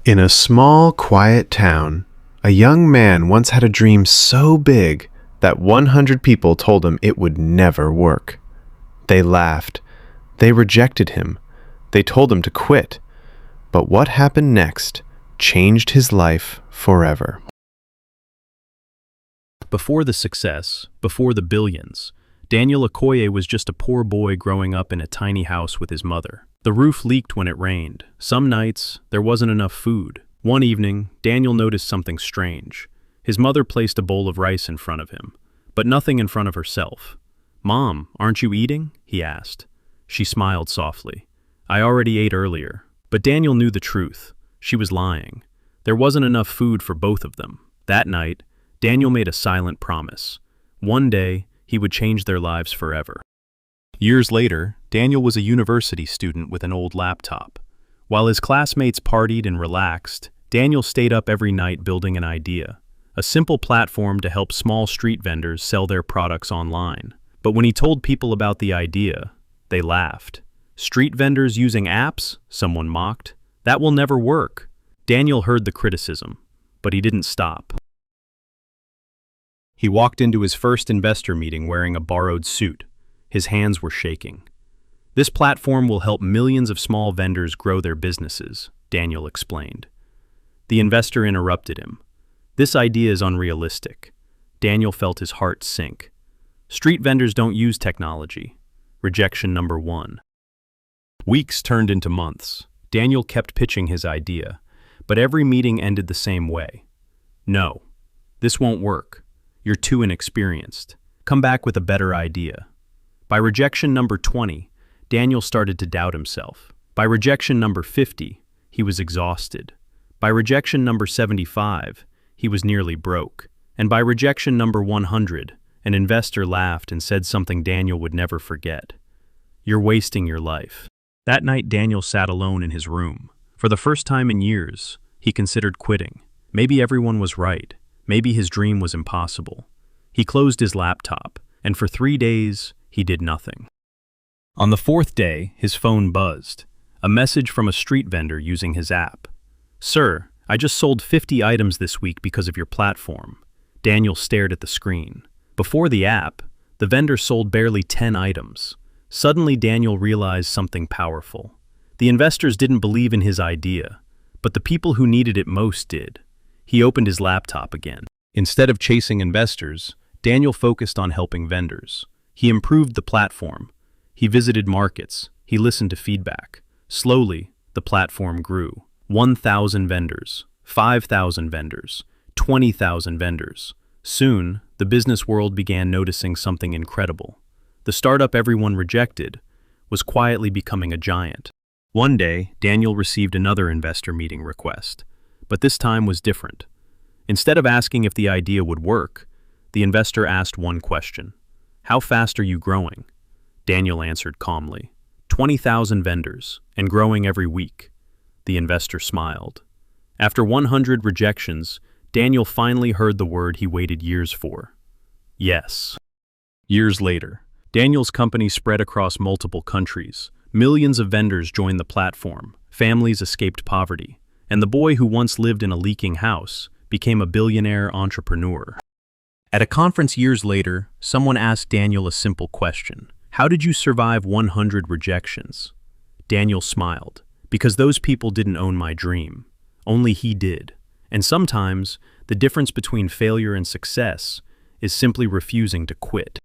In a small, quiet town, a young man once had a dream so big that 100 people told him it would never work. They laughed. They rejected him. They told him to quit. But what happened next changed his life forever. Before the success, before the billions, Daniel Okoye was just a poor boy growing up in a tiny house with his mother. The roof leaked when it rained. Some nights, there wasn't enough food. One evening, Daniel noticed something strange. His mother placed a bowl of rice in front of him, but nothing in front of herself. "Mom, aren't you eating?" he asked. She smiled softly. "I already ate earlier." But Daniel knew the truth. She was lying. There wasn't enough food for both of them. That night, Daniel made a silent promise. One day, he would change their lives forever. Years later, Daniel was a university student with an old laptop. While his classmates partied and relaxed, Daniel stayed up every night building an idea, a simple platform to help small street vendors sell their products online. But when he told people about the idea, they laughed. "Street vendors using apps?" someone mocked. "That will never work." Daniel heard the criticism, but he didn't stop. He walked into his first investor meeting wearing a borrowed suit. His hands were shaking. "This platform will help millions of small vendors grow their businesses," Daniel explained. The investor interrupted him. "This idea is unrealistic." Daniel felt his heart sink. "Street vendors don't use technology." Rejection number 1. Weeks turned into months. Daniel kept pitching his idea, but every meeting ended the same way. "No, this won't work. You're too inexperienced. Come back with a better idea." By rejection number 20, Daniel started to doubt himself. By rejection number 50, he was exhausted. By rejection number 75, he was nearly broke. And by rejection number 100, an investor laughed and said something Daniel would never forget. "You're wasting your life." That night, Daniel sat alone in his room. For the first time in years, he considered quitting. Maybe everyone was right. Maybe his dream was impossible. He closed his laptop, and for 3 days, he did nothing. On the 4th day, his phone buzzed. A message from a street vendor using his app. "Sir, I just sold 50 items this week because of your platform." Daniel stared at the screen. Before the app, the vendor sold barely 10 items. Suddenly, Daniel realized something powerful. The investors didn't believe in his idea, but the people who needed it most did. He opened his laptop again. Instead of chasing investors, Daniel focused on helping vendors. He improved the platform. He visited markets. He listened to feedback. Slowly, the platform grew. 1,000 vendors, 5,000 vendors, 20,000 vendors. Soon, the business world began noticing something incredible. The startup everyone rejected was quietly becoming a giant. One day, Daniel received another investor meeting request, but this time was different. Instead of asking if the idea would work, the investor asked one question: "How fast are you growing?" Daniel answered calmly, 20,000 vendors, and growing every week." The investor smiled. After 100 rejections, Daniel finally heard the word he waited years for: yes. Years later, Daniel's company spread across multiple countries. Millions of vendors joined the platform. Families escaped poverty. And the boy who once lived in a leaking house became a billionaire entrepreneur. At a conference years later, someone asked Daniel a simple question: "How did you survive 100 rejections?" Daniel smiled. "Because those people didn't own my dream. Only he did." And sometimes, the difference between failure and success is simply refusing to quit.